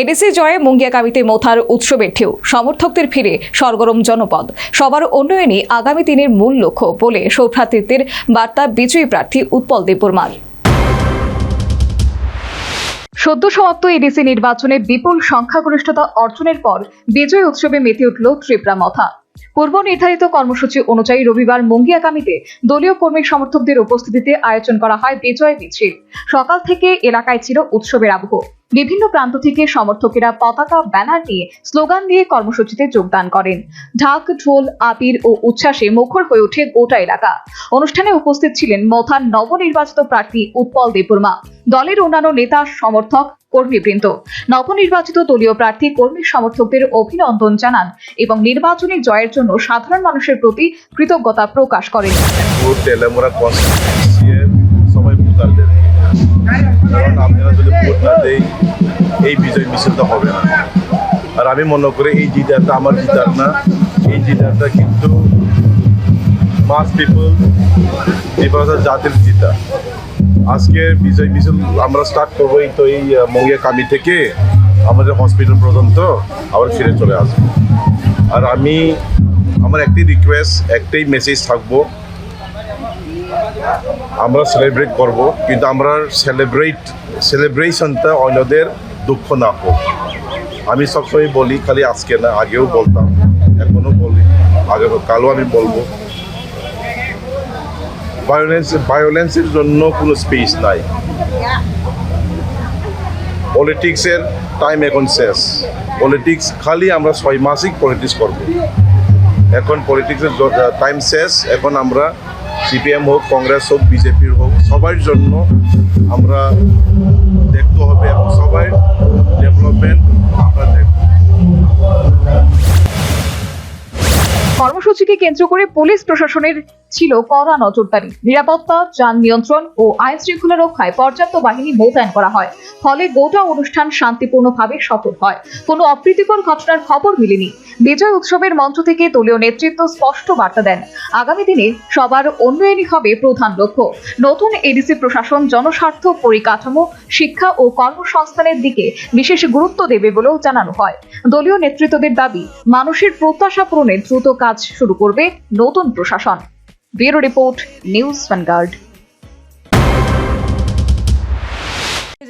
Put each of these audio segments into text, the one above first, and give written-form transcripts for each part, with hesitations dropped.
ADC জয়ে মুঙ্গিয়াকামিতে মোথার উৎসবের ঢেউ, সমর্থকদের ফিরে সরগরম জনপদ। সবার উন্নয়নই আগামী দিনের মূল লক্ষ্য বলে সৌভ্রাতৃত্বের বার্তা বিজয়ী প্রার্থী উৎপল দেববর্মার। সদ্য সমাপ্ত এডিসি নির্বাচনে বিপুল সংখ্যাগরিষ্ঠতা অর্জনের পর বিজয় উৎসবে মেতে উঠল ত্রিপুরা মথা। পূর্ব নির্ধারিত কর্মসূচি অনুযায়ী রবিবার মুঙ্গিয়াকামিতে দলীয় কর্মী সমর্থকদের উপস্থিতিতে আয়োজন করা হয় বিজয় মিছিল। সকাল থেকে এলাকায় ছিল উৎসবের আবহ। বিভিন্ন প্রান্ত থেকে সমর্থকেরা পতাকা, ব্যানার নিয়ে স্লোগান দিয়ে কর্মসূচিতে যোগদান করেন। ঢাক, ঢোল, আবির ও উচ্ছ্বাসে মুখর হয়ে ওঠে গোটা এলাকা। অনুষ্ঠানে উপস্থিত ছিলেন মথার নবনির্বাচিত প্রার্থী উৎপল দেববর্মা, দলের অন্যান্য নেতা, সমর্থক, কর্মীবৃন্দ। নবনির্বাচিত দলীয় প্রার্থী কর্মী সমর্থকদের অভিনন্দন জানান এবং নির্বাচনী জয়ের জন্য সাধারণ মানুষের প্রতি কৃতজ্ঞতা প্রকাশ করেন। কারণ আপনারা যদি ভোট না দেই এই বিজয় মিছিলটা হবে না। আর আমি মনে করি এই জিতারটা আমার জিতার না, এই জিতারটা কিন্তু মাস পিপল জাতির জিতা। আজকে বিজয় মিছিল আমরা স্টার্ট করবো এই মুঙ্গিয়াকামি থেকে আমাদের হসপিটাল পর্যন্ত আবার ফিরে চলে আসবো। আর আমার একটাই রিকোয়েস্ট, একটাই মেসেজ থাকবো, আমরা সেলিব্রেট করব, কিন্তু আমরা সেলিব্রেশনটা অন্যদের দুঃখ না হোক। আমি সবসময় বলি, খালি আজকে না, আগেও বলতাম, এখনো বলি, কালও আমি বলবো, ভায়োলেন্সের জন্য কোনো স্পেস নাই। পলিটিক্সের টাইম এখন শেষ। পলিটিক্স খালি আমরা 6 মাসই পলিটিক্স করব। এখন পলিটিক্সের টাইম শেষ। এখন আমরা সিপিএম হোক, কংগ্রেস হোক, বিজেপির হোক, সবার জন্য আমরা দেখতে হবে এবং সবাই ডেভেলপমেন্ট আমরা দেখব। কর্মসূচিকে কেন্দ্র করে পুলিশ প্রশাসনের ছিল কড়া নজরদারি। নিরাপত্তা, যান নিয়ন্ত্রণ ও আইন শৃঙ্খলা রক্ষায় পর্যাপ্ত বাহিনী মোতায়েন করা হয়। ফলে গোটা অনুষ্ঠান শান্তিপূর্ণভাবে সফল হয়। কোনো অপ্রীতিকর ঘটনার খবর মেলেনি। বিজয় উৎসবের মঞ্চ থেকে দলীয় নেতৃত্ব স্পষ্ট বার্তা দেন, আগামী দিনে সবার উন্নয়নই হবে প্রধান লক্ষ্য। নতুন এডিসি প্রশাসন জনস্বার্থ, পরিকাঠামো, শিক্ষা ও কর্মসংস্থানের দিকে বিশেষ গুরুত্ব দেবে বলেও জানানো হয়। দলীয় নেতৃত্বদের দাবি, মানুষের প্রত্যাশা পূরণে দ্রুত কাজ শুরু করবে নতুন প্রশাসন। Bureau report, news vanguard.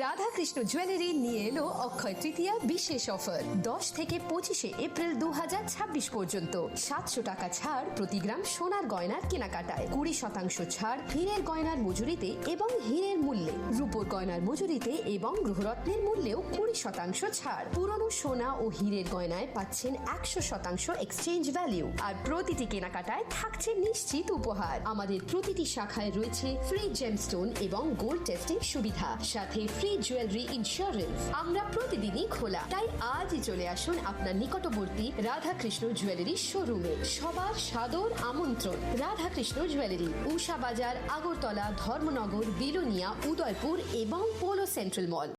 Radhakrishna jewellery নিয়ে এলো অক্ষয় তৃতীয়া বিশেষ অফার। 10 থেকে 25 এপ্রিল 2026 পর্যন্ত 700 টাকা ছাড় প্রতি গ্রাম সোনার গয়নার কেনাকাটায়, 20% ছাড় হীরের গয়নার মজুরিতে এবং হীরের মূল্যে, রূপোর গয়নার মজুরিতে এবং গ্রহরত্নের মূল্যেও 20% ছাড়। পুরনো সোনা ও হীরের গয়নায় পাচ্ছেন 100% এক্সচেঞ্জ ভ্যালু। আর প্রতিটি কেনাকাটায় থাকছে নিশ্চিত উপহার। আমাদের প্রতিটি শাখায় রয়েছে ফ্রি জেমস্টোন এবং গোল্ড টেস্টিং সুবিধা, সাথে ফ্রি জুয়েলারি ইন্স্যুরেন্স। আমরা প্রতিদিনই খোলা, তাই আজই চলে আসুন আপনার নিকটবর্তী রাধাকৃষ্ণ জুয়েলারি শোরুমে। সবার সাদর আমন্ত্রণ। রাধাকৃষ্ণ জুয়েলারি, উষা বাজার, আগরতলা, ধর্মনগর, বিলোনিয়া, উদয়পুর এবং পোলো সেন্ট্রাল মল।